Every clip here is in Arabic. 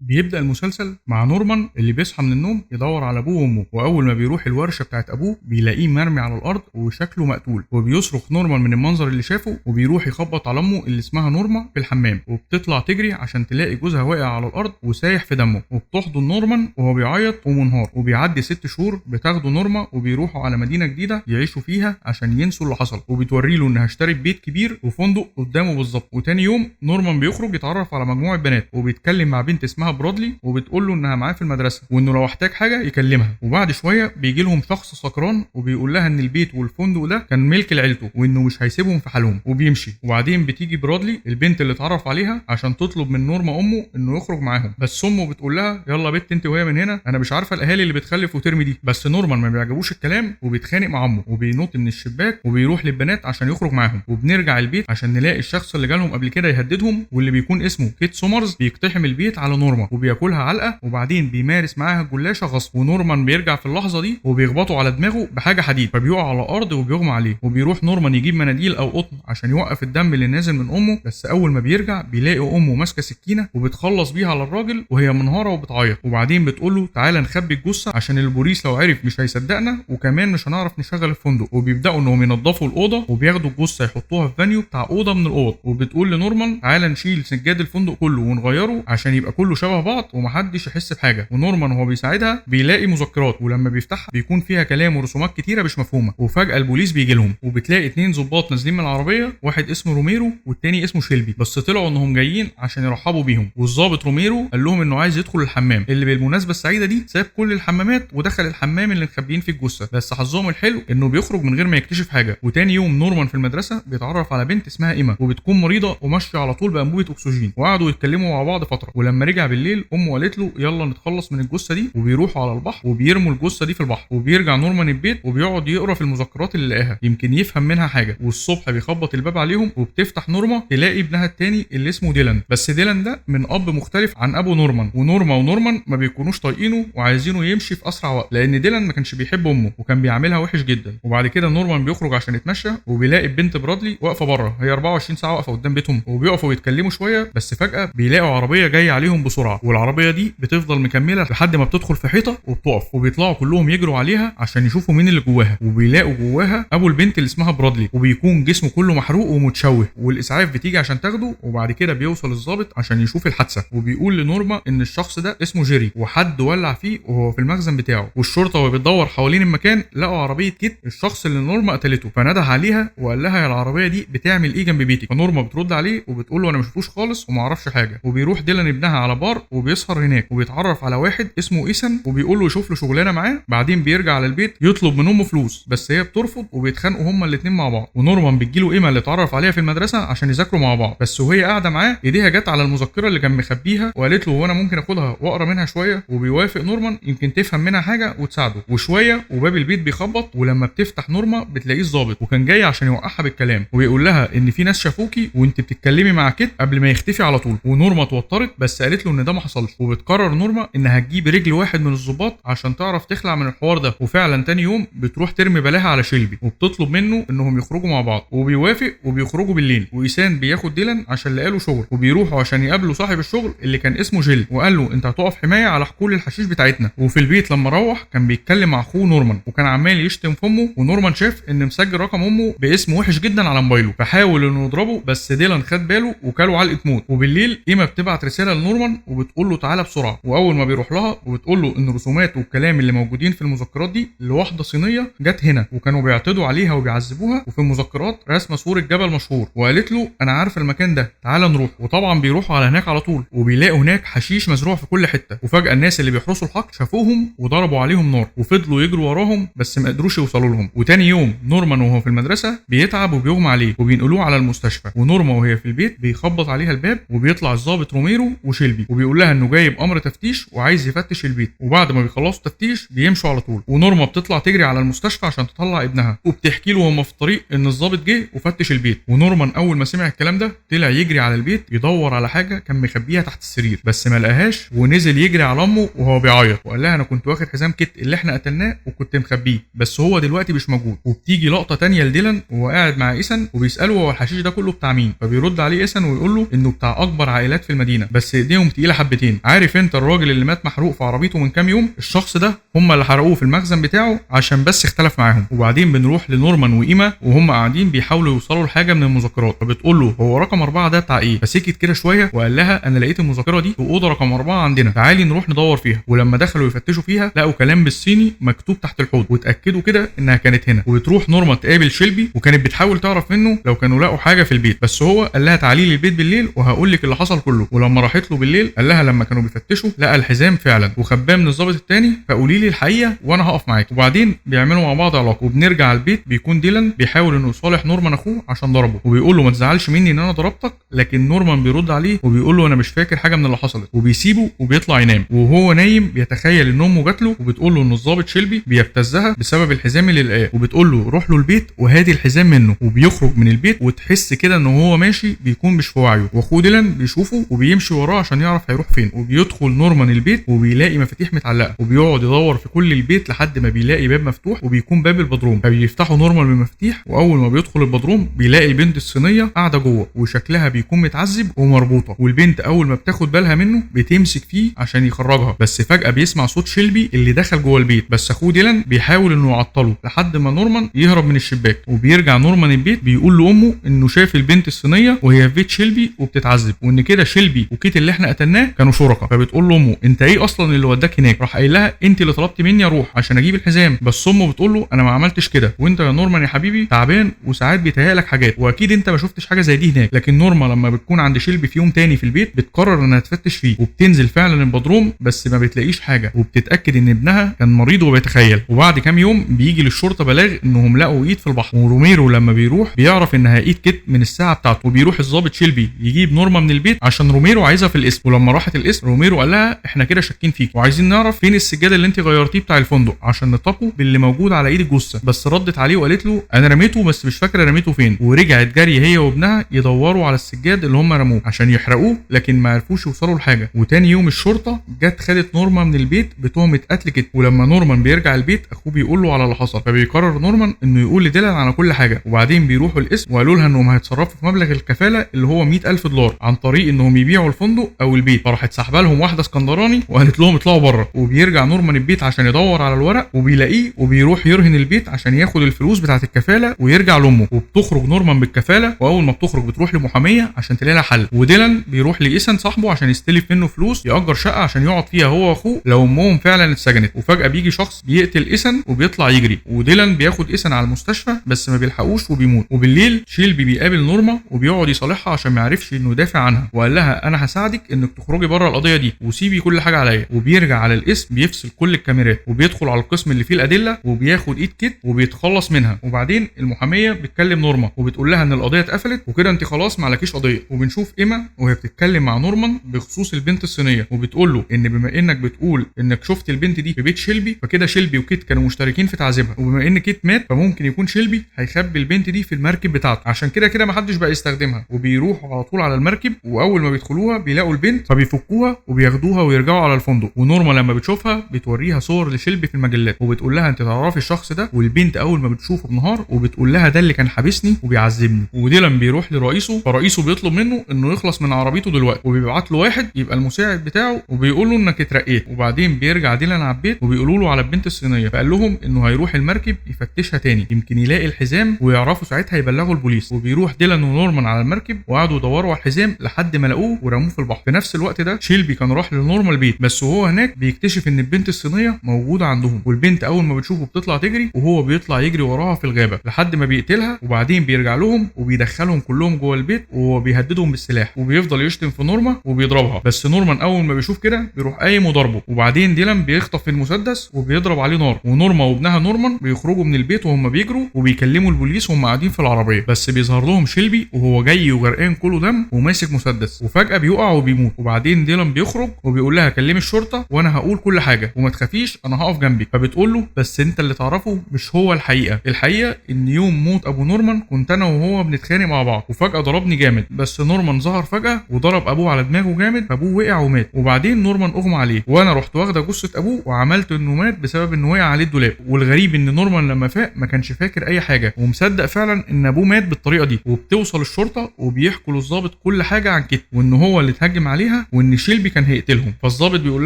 بيبدأ المسلسل مع نورمان اللي بيصحى من النوم يدور على ابوه وامه، واول ما بيروح الورشه بتاعت ابوه بيلاقيه مرمي على الارض وشكله مقتول، وبيصرخ نورمان من المنظر اللي شافه، وبيروح يخبط على امه اللي اسمها نورما في الحمام، وبتطلع تجري عشان تلاقي جوزها واقع على الارض وسايح في دمه، وبتحضن نورمان وهو بيعيط ومنهار. وبيعدي 6 شهور بتاخده نورما وبيروحوا على مدينه جديده يعيشوا فيها عشان ينسوا اللي حصل، وبتوري له انها اشترت بيت كبير وفندق قدامه بالظبط. وتاني يوم نورمان بيخرج يتعرف على مجموعه بنات، وبيتكلم مع بنت اسمها برادلي، وبتقول له انها معاه في المدرسه وانه لو احتاج حاجه يكلمها. وبعد شويه بيجي لهم شخص سكران وبيقول لها ان البيت والفندق ده كان ملك لعيلته وانه مش هيسيبهم في حالهم، وبيمشي. وبعدين بتيجي برادلي البنت اللي اتعرف عليها عشان تطلب من نورما امه انه يخرج معاهم، بس امه بتقول لها يلا بنت انت وهي من هنا، انا مش عارفه الاهالي اللي بتخلف وترمي دي. بس نورمان ما بيعجبوش الكلام وبيتخانق مع امه وبينط من الشباك وبيروح للبنات عشان يخرج معاهم. وبنرجع البيت عشان نلاقي الشخص اللي جالهم قبل كده يهددهم واللي بيكون اسمه كيت سومرز بيقتحم البيت على نورما وبياكلها علقه، وبعدين بيمارس معاها الجلاشه غصب. ونورمان بيرجع في اللحظه دي وبيخبطوا على دماغه بحاجه حديد فبيقع على الارض وبيغمى عليه. وبيروح نورمان يجيب مناديل او قطن عشان يوقف الدم اللي نازل من امه، بس اول ما بيرجع بيلاقي امه ماسكه سكينه وبتخلص بيها على الراجل وهي منهاره وبتعيط. وبعدين بتقول له تعالى نخبي الجثه عشان البوليس لو عرف مش هيصدقنا، وكمان مش هنعرف نشغل الفندق. وبيبداوا انهم ينظفوا الاوضه وبياخدوا الجثه يحطوها في فانيو بتاع اوضه من الاوض. وبتقول لنورمان تعالى نشيل سجاد الفندق كله ونغيره عشان يبقى كله شبه بعض ومحدش يحس بحاجه. ونورمان وهو بيساعدها بيلاقي مذكرات، ولما بيفتحها بيكون فيها كلام ورسومات كتيره مش مفهومه. وفجاه البوليس بيجي لهم وبتلاقي 2 ضباط نازلين من العربيه، واحد اسمه روميرو والتاني اسمه شيلبي، بس طلعوا انهم جايين عشان يرحبوا بيهم. والظابط روميرو قال لهم انه عايز يدخل الحمام، اللي بالمناسبه السعيده دي ساب كل الحمامات ودخل الحمام اللي مخبيين فيه الجثه، بس حظهم الحلو انه بيخرج من غير ما يكتشف حاجه. وتاني يوم نورمان في المدرسه بيتعرف على بنت اسمها ايما، وبتكون مريضه وماشيه على طول بانبوبه اكسجين، وقعدوا يتكلموا مع بعض فتره. ولما رجع بالليل امه قالت له يلا نتخلص من الجثه دي، وبيروحوا على البحر وبيرموا الجثه دي في البحر. وبيرجع نورمان البيت وبيقعد يقرا في المذكرات اللي لقاها يمكن يفهم منها حاجه. والصبح بيخبط الباب عليهم وبتفتح نورما تلاقي ابنها التاني اللي اسمه ديلان، بس ديلان ده من اب مختلف عن ابو نورمان. ونورمان ما بيكونوش طايقينه وعايزينه يمشي في اسرع وقت لان ديلان ما كانش بيحب امه وكان بيعاملها وحش جدا. وبعد كده نورمان بيخرج عشان يتمشى وبيلاقي البنت برادلي واقفه بره، هي 24 ساعه واقفه قدام بيتهم، وبيقفوا يتكلموا شويه. بس فجاه بيلاقوا عربيه جايه عليهم بسرعه، والعربيه دي بتفضل مكمله لحد ما بتدخل في حيطه وبتقف، وبيطلعوا كلهم يجروا عليها عشان يشوفوا مين اللي جواها. وبيلاقوا جواها ابو البنت اللي اسمها برادلي، وبيكون جسمه كله محروق ومتشوه، والاسعاف بتيجي عشان تاخده. وبعد كده بيوصل الضابط عشان يشوف الحادثه، وبيقول لنورما ان الشخص ده اسمه جيري وحد ولع فيه وهو في المخزن بتاعه. والشرطه وهي بتدور حوالين المكان لقوا عربيه كيت الشخص اللي نورما قتلته، فنده عليها وقال لها يا العربيه دي بتعمل ايه جنب بيتك؟ فنورما بترد عليه وبتقول له انا ما شفتوش خالص وما اعرفش حاجه. وبيروح ديلان ابنها على بار وبيسهر هناك، وبيتعرف على واحد اسمه ايسن وبيقول له يشوف له شغلانه معاه. بعدين بيرجع على البيت يطلب من امه فلوس، بس هي بترفض وبيتخانقوا هما الاثنين مع بعض. ونورمان بتجيله ايما اللي اتعرف عليها في المدرسه عشان يذاكروا مع بعض، بس وهي قاعده معاه ايديها جت على المذكره اللي كان مخبيها وقالت له وانا ممكن اخدها واقرا منها شويه. وبيوافق نورمان يمكن تفهم منها حاجه وتساعده. وشويه وباب البيت بيخبط، ولما بتفتح نورما بتلاقيه الظابط وكان جاي عشان يوقعها بالكلام، وبيقول لها ان في ناس شافوكي وانت بتتكلمي مع كيت قبل ما يختفي على طول. ونورما اتوترت بس قالت له ان ده ما حصلش، وبتقرر نورما انها تجيب رجل واحد من الظباط عشان تعرف تخلع من الحوار ده. وفعلا تاني يوم بتروح ترمي بلاها على شيلبي وبتطلب منه انهم يخرجوا مع بعض، وبيوافق وبيخرجوا بالليل. وإيسان بياخد ديلان عشان لقى له شغل، وبيروحوا عشان يقابلوا صاحب الشغل اللي كان اسمه جيل، وقال له انت هتقف حمايه على حقول الحشيش بتاعتنا. وفي البيت لما روح كان بيتكلم مع اخوه نورمان وكان عمال يشتم في امه، ونورمان شاف ان مسجل رقم امه باسم وحش جدا على موبايله، فحاول انه يضربه بس ديلان خد باله وكاله علقه موت. وبالليل ايما بتبعت رساله لنورمان وبتقول له تعالى بسرعه. واول ما بيروح لها وبتقول له ان الرسومات والكلام اللي موجودين في المذكرات دي لواحده صينيه جت هنا وكانوا بيعتدوا عليها وبيعذبوها، وفي المذكرات رسمه صوره جبل مشهور، وقالت له انا عارفه المكان ده تعالى نروح. وطبعا بيروحوا على هناك على طول وبيلاقوا هناك حشيش مزروع في كل حته. وفجاه الناس اللي بيحرسوا الحقل شافوهم وضربوا عليهم نار وفضلوا يجروا وراهم بس ما قدروش يوصلوا لهم. وتاني يوم نورمان وهو في المدرسه بيتعب وبيغمى عليه وبينقلوه على المستشفى، ونورما وهي في البيت بيخبط عليها الباب وبيطلع الضابط روميرو وشيلبي وبيقول لها انه جايب امر تفتيش وعايز يفتش البيت. وبعد ما بيخلصوا تفتيش بيمشوا على طول، ونورما بتطلع تجري على المستشفى عشان تطلع ابنها، وبتحكي له وهم في الطريق ان الضابط جه وفتش البيت. ونورمان اول ما سمع الكلام ده طلع يجري على البيت يدور على حاجه كان مخبيها تحت السرير بس ما لقاهاش، ونزل يجري على امه وهو بيعيط وقال لها انا كنت واخد حزام كيت اللي احنا قتلناه وكنت مخبيه بس هو دلوقتي مش موجود. وبتيجي لقطه تانية لديلان وهو قاعد مع ايسن وبيساله هو الحشيش ده كله بتاع مين، فبيرد عليه ايسن ويقول له انه بتاع اكبر عائلات في المدينه بس ايديهم تقيله تقيله حبتين. عارف انت الراجل اللي مات محروق في عربيته من كام يوم؟ الشخص ده هم اللي حرقوه في المخزن بتاعه عشان بس اختلف معاهم. وبعدين بنروح لنورمان وايما وهم قاعدين بيحاولوا يوصلوا لحاجه من المذكرات، فبتقول له هو رقم 4 ده بتاع ايه؟ فسكت كده شويه وقال لها انا لقيت المذكره دي في اوضه رقم 4 عندنا، تعالي نروح ندور فيها. ولما دخلوا يفتشوا فيها لقوا كلام بالصيني مكتوب تحت الحوض، واتاكدوا كده انها كانت هنا. وبتروح نورمان تقابل شيلبي وكانت بتحاول تعرف منه لو كانوا لقوا حاجه في البيت، بس هو قال لها تعالي لي البيت بالليل وهقول لك اللي حصل كله. ولما راحت له بالليل قال لها لما كانوا بيفتشوا لقى الحزام فعلا وخباه من الضابط الثاني، فقولي لي الحقيقه وانا هقف معاك. وبعدين بيعملوا مع بعض علاقه. وبنرجع على البيت بيكون ديلان بيحاول انه يصالح نورمان اخوه عشان ضربه، وبيقول له ما تزعلش مني ان انا ضربتك، لكن نورمان بيرد عليه وبيقول له انا مش فاكر حاجه من اللي حصلت، وبيسيبه وبيطلع ينام. وهو نايم بيتخيل ان امه جات له وبتقول له ان الضابط شيلبي بيبتزها بسبب الحزام اللي لقاه، وبتقول له روح له البيت وهادي الحزام منه. وبيخرج من البيت وتحس كده ان هو ماشي بيكون مش في وعيه، واخوه ديلان بيشوفه وبيمشي وراه عشان يعرف هيروح فين. وبيدخل نورمان البيت وبيلاقي مفاتيح متعلقه، وبيقعد يدور في كل البيت لحد ما بيلاقي باب مفتوح وبيكون باب البدروم، فبيفتحوا نورمان بالمفاتيح. واول ما بيدخل البدروم بيلاقي البنت الصينيه قاعده جوه وشكلها بيكون متعذب ومربوطه، والبنت اول ما بتاخد بالها منه بتمسك فيه عشان يخرجها. بس فجاه بيسمع صوت شيلبي اللي دخل جوه البيت، بس اخوه ديلان بيحاول انه يعطله لحد ما نورمان يهرب من الشباك. وبيرجع نورمان البيت بيقول لامه انه شاف البنت الصينيه وهي في بيت شيلبي وبتتعذب، وان كده شيلبي وكيت اللي احنا قتلناه كانوا شركاء. فبتقول لامه انت ايه اصلا اللي وداك هناك؟ راح قايل لها انت اللي طلبتي مني اروح عشان اجيب الحزام. بس امه بتقول له انا ما عملتش كده، وانت يا نورمان يا حبيبي تعبان وساعات بيتهيألك حاجات، واكيد انت ما شفتش حاجه زي دي هناك. لكن نورما لما بتكون عند شيلبي في يوم تاني في البيت بتقرر انها تفتش فيه، وبتنزل فعلا البدروم بس ما بتلاقيش حاجه، وبتتاكد ان ابنها كان مريض وبيتخيل. وبعد كام يوم بيجي للشرطه بلاغ انهم لقوا ايد في البحر، وروميرو لما بيروح بيعرف انها ايد كيت من الساعه بتاعته. وبيروح الضابط شيلبي يجيب نورما من البيت عشان روميرو عايزها في الاسم. ولما راحت الاسم روميرو قال لها احنا كده شاكين فيك وعايزين نعرف فين السجاده اللي انت غيرتيه بتاع الفندق عشان نطاقه باللي موجود على ايد الجثه. بس ردت عليه وقالت له انا رميته بس مش فاكره رميته فين. ورجعت جري هي وابنها يدوروا على السجاد اللي هم رموه عشان يحرقوه، لكن ما عرفوش يوصلوا لحاجه. وتاني يوم الشرطه جت خدت نورمان من البيت بتهمه قتل كيت. ولما نورمان بيرجع البيت اخوه بيقول له على اللي حصل، فبيقرر نورمان انه يقول لديلان على كل حاجه. وبعدين بيروحوا القسم وقالوا لها انهم هيتصرفوا في مبلغ الكفاله اللي هو $100,000 عن طريق انهم يبيعوا الفندق او البيت. فراحت سحبه لهم واحده اسكندراني وقالت لهم اطلعوا بره. وبيرجع نورمان البيت عشان يدور على الورق وبيلاقيه، وبيروح يرهن البيت عشان ياخد الفلوس بتاعه الكفاله ويرجع لامه. وبتخرج نورمان بالكفاله، واول ما بتخرج بتروح لمحاميه عشان تلاقي لها حل. وديلان بيروح لايسن صاحبه عشان يستلف منه فلوس يأجر شقه عشان يقعد فيها هو واخوه لو امهم فعلا اتسجنت. وفجاه بيجي شخص بيقتل ايسن وبيطلع يجري، وديلان بياخد ايسن على المستشفى بس ما بيلحقوش وبيموت. وبالليل شيلبي بيقابل نورما وبيقعد يصالحها عشان ما يعرفش انه يدافع عنها، وقال لها انا هساعدك انك تخرجي بره القضيه دي وسيبي كل حاجه عليا. وبيرجع على القسم بيفصل كل الكاميرات وبيدخل على القسم اللي فيه الادله وبياخد ايد كيت وبيتخلص منها. وبعدين المحاميه بتكلم نورما وبتقول لها ان القضيه اتقفلت وكده انت خلاص ما عليكيش قضيه. وبنشوف ايما وهي بتتكلم مع نورمان بخصوص البنت الصينيه، وبتقول له ان بما انك بتقول انك شفت البنت دي في بيت شيلبي فكده شيلبي وكيت كانوا مشتركين في تعذيبها، وبما ان كيت مات فممكن يكون شيلبي هيخبي البنت دي في المركب بتاعته عشان كده ما حدش بقى يستخدمها. وبيروحوا على طول على المركب، واول ما بيدخلوها بيلاقوا البنت فبيفكوها وبياخدوها ويرجعوا على الفندق. ونورما لما بتشوفها بتوريها صور لشيلبي في المجلات وبتقول لها انت تعرفي الشخص ده. والبنت اول ما بتشوفه بنهار وبتقول لها ده اللي كان حابسني وبيعذبني. وديلان بيروح لرئيسه، فرئيسه بيطلب منه انه يخلص من عربيته دلوقتي، وبيبعت له واحد يبقى المساعد بتاعه وبيقول له انك اترقيت. وبعدين بيرجع ديلان على البيت وبيقولوا له على البنت الصينيه، فقال لهم انه هيروح المركب يفتشها تاني يمكن يلاقي الحزام ويعرفوا ساعتها يبلغوا البوليس. وبيروح ديلان ونورمان على المركب وقعدوا يدوروا على الحزام لحد ما لقوه ورموه في البحر. في نفس الوقت ده شيلبي كان راح لنورمان البيت، بس وهو هناك بيكتشف ان البنت الصينيه موجوده عندهم. والبنت اول ما بتشوفه بتطلع تجري وهو بيطلع يجري وراها في الغابه لحد ما بيقتلها. وبعدين بيرجع لهم وبيدخلهم كلهم جوه البيت وهو بيهددهم بالسلاح وبيفضل يشتم في نورما وبيضربها. بس نورمان اول ما بيشوف كده بيروح قايم وضربه. وبعدين ديلان بيخطف في المسدس وبيضرب عليه نار، ونورما وابنها نورمان بيخرجوا من البيت وهم بيجروا وبيكلموا البوليس وهم قاعدين في العربيه. بس بيظهر لهم شيلبي وهو جاي وغرقان كله دم وماسك مسدس، وفجاه بيقع وبيموت. وبعدين ديلان بيخرج وبيقول لها كلمي الشرطه وانا هقول كل حاجه وما تخافيش انا هقف جنبك. فبتقول له بس انت اللي تعرفه مش هو الحقيقه ان يوم موت ابو نورمان كنت انا وهو بنتخانق مع بعض وفجاه ضربني جامد، بس نورمان ظهر فجاه وضرب ابوه على دماغه جامد فابوه وقع ومات. وبعدين نورمان اغمى عليه وانا رحت واخده جثه ابوه وعملت انه مات بسبب انه وقع عليه الدولاب. والغريب ان نورمان لما فاق ما كانش فاكر اي حاجه ومصدق فعلا ان ابوه مات بالطريقه دي. وبتوصل الشرطه وبيحكوا للضابط كل حاجه عن كيت وان هو اللي اتهجم عليها منها وان شيلبي كان هيقتلهم. فالظابط بيقول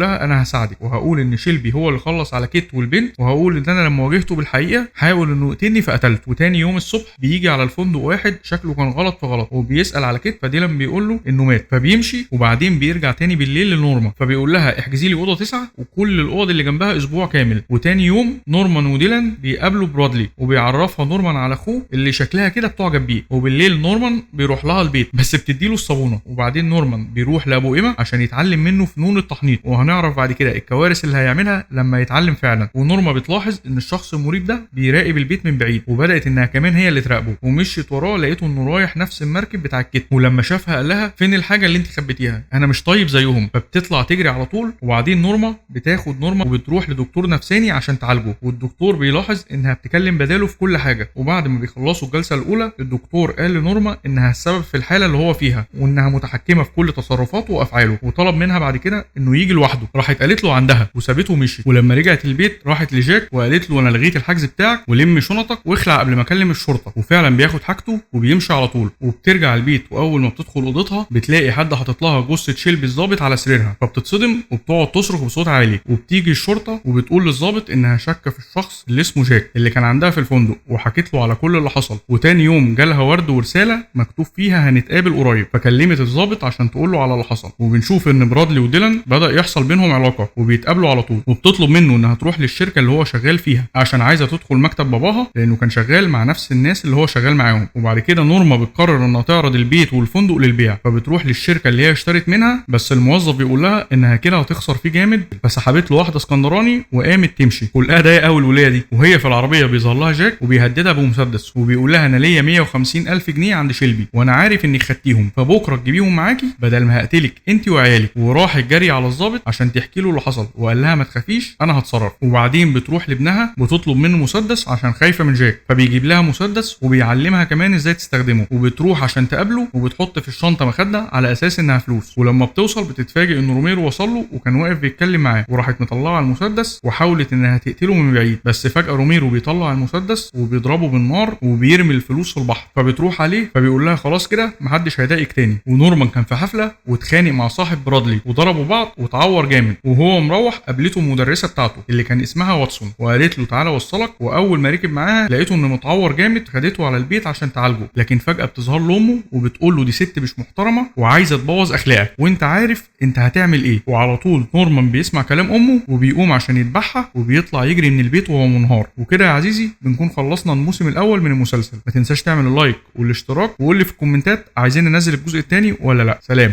لها انا هساعدك وهقول ان شيلبي هو اللي خلص على كيت والبنت، وهقول ان انا لما واجهته بالحقيقه حاول انه يقتلني فقتلته. وتاني يوم الصبح بيجي على الفندق واحد شكله كان غلط في غلط وبيسال على كيت، فديلان بيقول له انه مات، فبيمشي وبعدين بيرجع تاني بالليل لنورما فبيقول لها احجزي لي اوضه 9 وكل الاوض اللي جنبها اسبوع كامل. وتاني يوم نورمان وديلان بيقابلوا برادلي وبيعرفها نورمان على اخوه اللي شكلها كده بتعجب بيه، وبالليل نورمان بيروح لها البيت بس بتديله الصابونه. وبعدين نورمان بيروح لابو ايما عشان يتعلم منه فنون التحنيط، وهنعرف بعد كده الكوارث اللي هيعملها لما يتعلم فعلا. ونورما بتلاحظ ان الشخص المريب ده بيراقب البيت من بعيد، وبدات انها كمان هي اللي تراقبه، ومشيت وراه لقيته انه رايح نفس المركب بتاع الكتب، ولما شافها قال لها فين الحاجه اللي انت خبيتيها، انا مش طيب زيهم. فبتطلع تجري على طول، وبعدين نورما بتاخد نورما وبتروح لدكتور نفساني عشان تعالجه، والدكتور بيلاحظ انها بتكلم بداله في كل حاجه. وبعد ما بيخلصوا الجلسه الاولى الدكتور قال لنورما انها السبب في الحاله اللي هو فيها، وانها متحكمه في كل تصرفاته وافعاله، وطلب منها بعد كده انه يجي لوحده. راحت قالت له عندها وسابته ومشيت. ولما رجعت البيت راحت لجاك وقالت له انا لغيت الحجز بتاعك ولم شنطك واخلع قبل ما اكلم الشرطه. وفعلا بياخد حاجته وبيمشي على طول، وبترجع البيت واول ما بتدخل اوضتها بتلاقي حد حاطط لها جثه شيلبي الظابط على سريرها، فبتتصدم وبتقعد تصرخ بصوت عالي. وبتيجي الشرطه وبتقول للظابط انها شاكه في الشخص اللي اسمه جاك اللي كان عندها في الفندق، وحكت له على كل اللي حصل. وتاني يوم جالها ورد ورساله مكتوب فيها هنتقابل قريب، فكلمت الظابط عشان تقول له على اللي حصل. وبنشوف ان برادلي وديلان بدا يحصل بينهم علاقه وبيتقابلوا على طول، وبتطلب منه انها تروح للشركه اللي هو شغال فيها عشان عايزه تدخل مكتب باباها لانه كان شغال مع نفس الناس اللي هو شغال معاهم. وبعد كده نورما بتقرر انها تعرض البيت والفندق للبيع، فبتروح للشركه اللي هي اشترت منها، بس الموظف بيقول لها انها كده هتخسر فيه جامد، فسحبت له واحده اسكندراني وقامت تمشي. كلها ضايقه قوي الوليه دي، وهي في العربيه بيظهر لها جاك وبيهددها بمسدس وبيقول لها انا ليا 150,000 جنيه عند شيلبي وانا عارف انك خدتيهم، فبكره تجيبيهم معاكي بدل ما هقتلك انت وعيالك. وراح جري على الظابط عشان تحكي له اللي حصل، وقال لها ما تخافيش انا هتصرف. وبعدين بتروح لابنها بتطلب منه مسدس عشان خايفه من جاك، فبيجيب لها مسدس وبيعلمها كمان ازاي تستخدمه. وبتروح عشان تقابله وبتحط في الشنطه مخده على اساس انها فلوس، ولما بتوصل بتتفاجئ ان روميرو وصل له وكان واقف بيتكلم معاه، وراحت مطلعه المسدس وحاولت انها تقتله من بعيد، بس فجاه روميرو بيطلع المسدس وبيضربه بالنار وبيرمي الفلوس في البحر، فبتروح عليه فبيقول لها خلاص كده محدش هيضايقك تاني. ونورمان كان في حفله واتخانق مع صاحب برادلي وضربوا بعض واتعور جامد، وهو مروح قابلته المدرسه بتاعته اللي كان اسمها واتسون وقالت له تعالى اوصلك. واول ما ركب معاها لقيته انه متعور جامد، خدته على البيت عشان تعالجه، لكن فجاه بتظهر له امه وبتقول له دي ست مش محترمه وعايزه تبوظ اخلاقك وانت عارف انت هتعمل ايه. وعلى طول نورمان بيسمع كلام امه وبيقوم عشان يذبحها وبيطلع يجري من البيت وهو منهار. وكده يا عزيزي بنكون خلصنا الموسم الاول من المسلسل. ما تنساش تعمل اللايك والاشتراك وقول لي في الكومنتات عايزين ننزل الجزء الثاني ولا لا. سلام.